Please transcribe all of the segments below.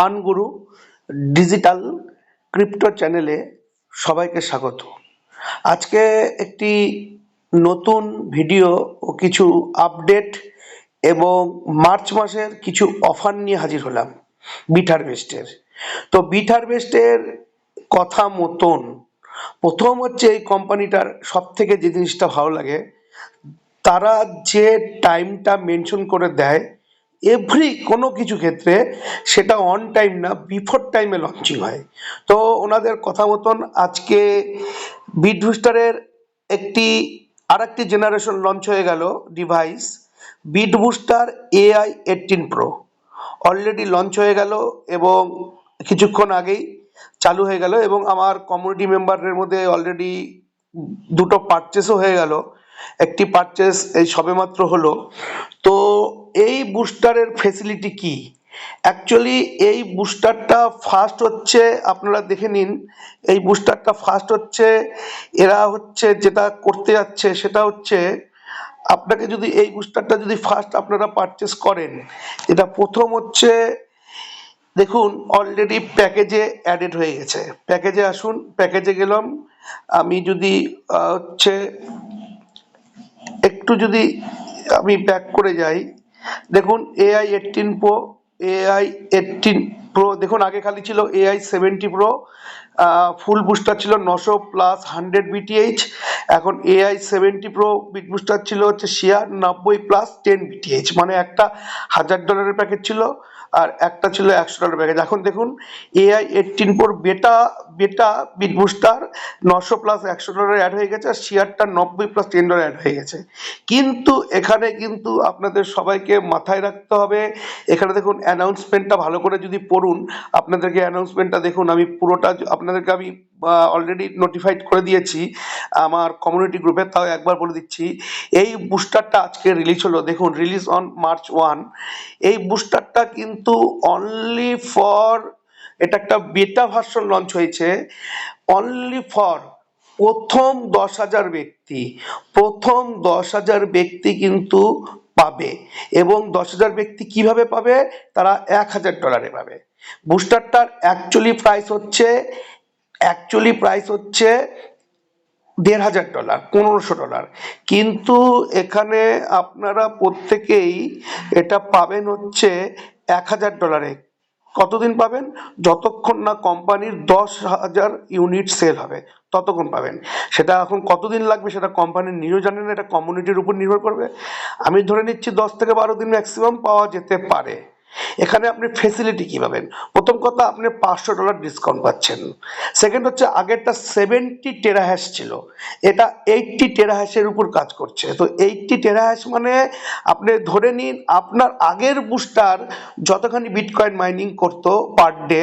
আনগুরু digital crypto চ্যানেলে সবাইকে স্বাগত। আজকে একটি নতুন ভিডিও ও কিছু আপডেট এবং মার্চ মাসের কিছু অফার নিয়ে হাজির হলাম বিট হারভেস্টের। তো বিট হারভেস্টের কথা মতন প্রথম হচ্ছে এই কোম্পানিটার সব থেকে যে জিনিসটা ভালো লাগে, তারা যে টাইমটা মেনশন করে দেয় এভরি কোনো কিছু ক্ষেত্রে সেটা অন টাইম না, বিফোর টাইমে লঞ্চিং হয়। তো ওনাদের কথা মতন আজকে বিট বুস্টারের একটি আরেকটি জেনারেশন লঞ্চ হয়ে গেল device, beat booster AI-18 Pro already launch হয়ে গেল এবং কিছুক্ষণ আগেই চালু হয়ে গেল এবং আমার কমিউনিটি মেম্বারের মধ্যে অলরেডি দুটো পারচেসও হয়ে গেল। একটি পারচেস এই সবেমাত্র হলো। তো এই বুস্টারের ফেসিলিটি কি? অ্যাকচুয়ালি এই বুস্টারটা ফার্স্ট হচ্ছে, আপনারা দেখে নিন, এই বুস্টারটা ফার্স্ট হচ্ছে, এরা হচ্ছে যেটা করতে যাচ্ছে সেটা হচ্ছে, আপনাকে যদি এই বুস্টারটা যদি ফার্স্ট আপনারা পারচেস করেন, এটা প্রথম হচ্ছে, দেখুন অলরেডি প্যাকেজে অ্যাডেড হয়ে গেছে। প্যাকেজে আসুন, প্যাকেজে গেলাম। আমি যদি হচ্ছে একটু যদি আমি ব্যাক করে যাই, দেখুন AI-18 Pro দেখুন, আগে খালি ছিল AI-70 Pro, ফুল বুস্টার ছিল 900 প্লাস 100 BTH। এখন AI-70 Pro বিট বুস্টার ছিল হচ্ছে 96 প্লাস 10 BTH, মানে একটা $1000 প্যাকেজ ছিল আর একটা ছিল $100 প্যাকেজ। এখন দেখুন AI-18 Pro বেটা বেটা বিট বুস্টার 900 প্লাস $100 অ্যাড হয়ে গেছে, আর শেয়ারটা 90 প্লাস $10 অ্যাড হয়ে গেছে। কিন্তু এখানে কিন্তু আপনাদের সবাইকে মাথায় রাখতে হবে, এখানে দেখুন অ্যানাউন্সমেন্টটা ভালো করে যদি পড়ুন, আপনাদেরকে অ্যানাউন্সমেন্টটা দেখুন, আমি পুরোটা আপনাদেরকে আমি অলরেডি নোটিফাইড করে দিয়েছি আমার কমিউনিটি গ্রুপে, তাও একবার বলে দিচ্ছি। এই বুস্টারটা আজকে রিলিজ হলো, দেখুন রিলিজ অন March 1। এই বুস্টারটা কিন্তু অনলি ফর, এটা একটা বেটা ভার্সন লঞ্চ হয়েছে অনলি ফর প্রথম 10,000 ব্যক্তি, প্রথম 10,000 ব্যক্তি কিন্তু পাবে। এবং 10,000 ব্যক্তি কিভাবে পাবে? তারা $1,000 পাবে। বুস্টারটার অ্যাকচুয়ালি প্রাইস হচ্ছে $1,500, $1,500, কিন্তু এখানে আপনারা প্রত্যেকেই এটা পাবেন হচ্ছে $1,000। কতদিন পাবেন? যতক্ষণ না কোম্পানির 10,000 ইউনিট সেল হবে ততক্ষণ পাবেন। সেটা এখন কতদিন লাগবে সেটা কোম্পানি নিজেও জানে না, এটা কমিউনিটির উপর নির্ভর করবে। আমি ধরে নিচ্ছি 10 থেকে 12 দিন ম্যাক্সিমাম পাওয়া যেতে পারে। এখানে আপনি ফেসিলিটি কি পাবেন? প্রথম কথা, আপনি $500 ডিসকাউন্ট পাচ্ছেন। সেকেন্ড হচ্ছে, আগেরটা 70 টেরাহ্যাশ ছিল, এটা 80 টেরাহ্যাশের উপর কাজ করছে। তো 80 টেরাহ্যাশ মানে আপনি ধরে নিন আপনার আগের বুস্টার যতখানি বিটকয়েন মাইনিং করতো পার ডে,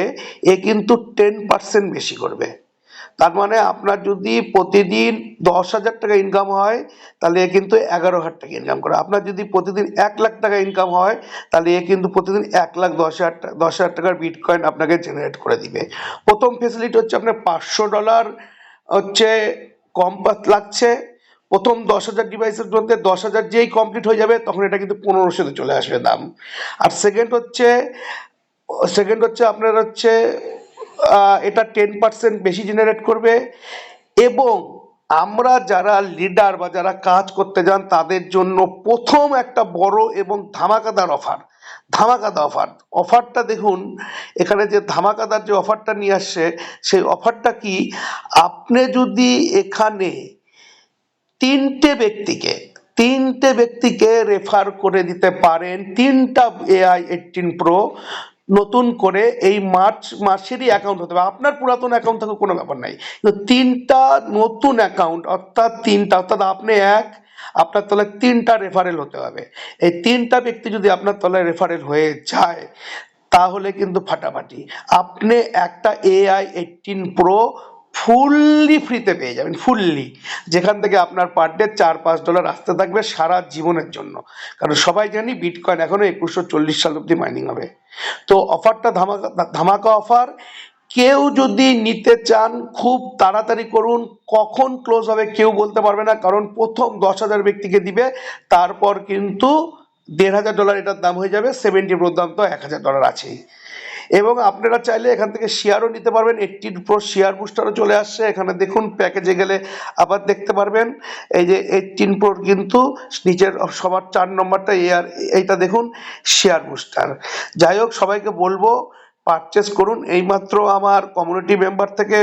এ কিন্তু 10% বেশি করবে। তার মানে আপনার যদি প্রতিদিন 10,000 টাকা ইনকাম হয়, তাহলে এ কিন্তু 11,000 টাকা ইনকাম করে। আপনার যদি প্রতিদিন 1,00,000 টাকা ইনকাম হয়, তাহলে এ কিন্তু প্রতিদিন 1,10,000 টাকার বিটকয়েন আপনাকে জেনারেট করে দিবে। প্রথম ফেসিলিটি হচ্ছে আপনার $500 হচ্ছে কম লাগছে। প্রথম 10,000 ডিভাইসের মধ্যে 10,000 যেই কমপ্লিট হয়ে যাবে তখন এটা কিন্তু 1500-তে চলে আসবে দাম। আর সেকেন্ড হচ্ছে আপনার হচ্ছে এটা 10% বেশি জেনারেট করবে। এবং আমরা যারা লিডার বা যারা কাজ করতে যান তাদের জন্য প্রথম একটা বড় এবং ধামাকাদার অফারটা দেখুন। এখানে যে ধামাকাদার যে অফারটা নিয়ে আসছে, সেই অফারটা কি? আপনি যদি এখানে তিনটে ব্যক্তিকে রেফার করে দিতে পারেন, 3টা AI-18 Pro নতুন করে, এই মার্চ মাসেরই অ্যাকাউন্ট হতে হবে, আপনার পুরাতন অ্যাকাউন্ট থাকুক কোনো ব্যাপার নাই, কিন্তু 3টা নতুন অ্যাকাউন্ট, অর্থাৎ আপনি আপনার তলায় 3টা রেফারেল হতে হবে। এই 3টা ব্যক্তি যদি আপনার তলায় রেফারেল হয়ে যায়, তাহলে কিন্তু ফাটাফাটি আপনি একটা AI-18 Pro ফুললি ফ্রিতে পেয়ে যাবেন, ফুললি, যেখান থেকে আপনার পার ডে $4-5 আসতে থাকবে সারা জীবনের জন্য। কারণ সবাই জানি বিটকয়েন এখনো 2140 সাল অব্দি মাইনিং হবে। তো অফারটা ধামাকা অফার। কেউ যদি নিতে চান খুব তাড়াতাড়ি করুন, কখন ক্লোজ হবে কেউ বলতে পারবে না, কারণ প্রথম 10,000 ব্যক্তিকে দিবে, তারপর কিন্তু $1,500 এটার দাম হয়ে যাবে। 70 Pro দাম তো $1,000 আছেই। এবং আপনারা চাইলে এখান থেকে শেয়ারও নিতে পারবেন। 18 প্রো শেয়ার বুস্টারও চলে আসছে এখানে, দেখুন প্যাকেজে গেলে আবার দেখতে পারবেন। এই যে 18 প্রোর কিন্তু নিচের সবার 4 নম্বরটা এইটা দেখুন শেয়ার বুস্টার। যাই হোক, সবাইকে বলবো পারচেস করুন। এইমাত্র আমার কমিউনিটি মেম্বার থেকে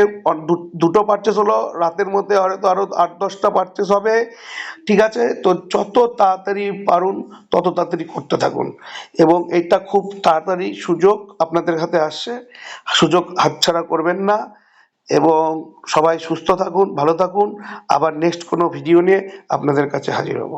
দুটো পারচেস হলো, রাতের মধ্যে হয়তো আরো 8-10টা পারচেস হবে। ঠিক আছে, তো যত তাড়াতাড়ি পারুন তত তাড়াতাড়ি করতে থাকুন, এবং এটা খুব তাড়াতাড়ি সুযোগ আপনাদের হাতে আসছে, সুযোগ হাতছাড়া করবেন না। এবং সবাই সুস্থ থাকুন, ভালো থাকুন। আবার নেক্সট কোনো ভিডিও নিয়ে আপনাদের কাছে হাজির হব।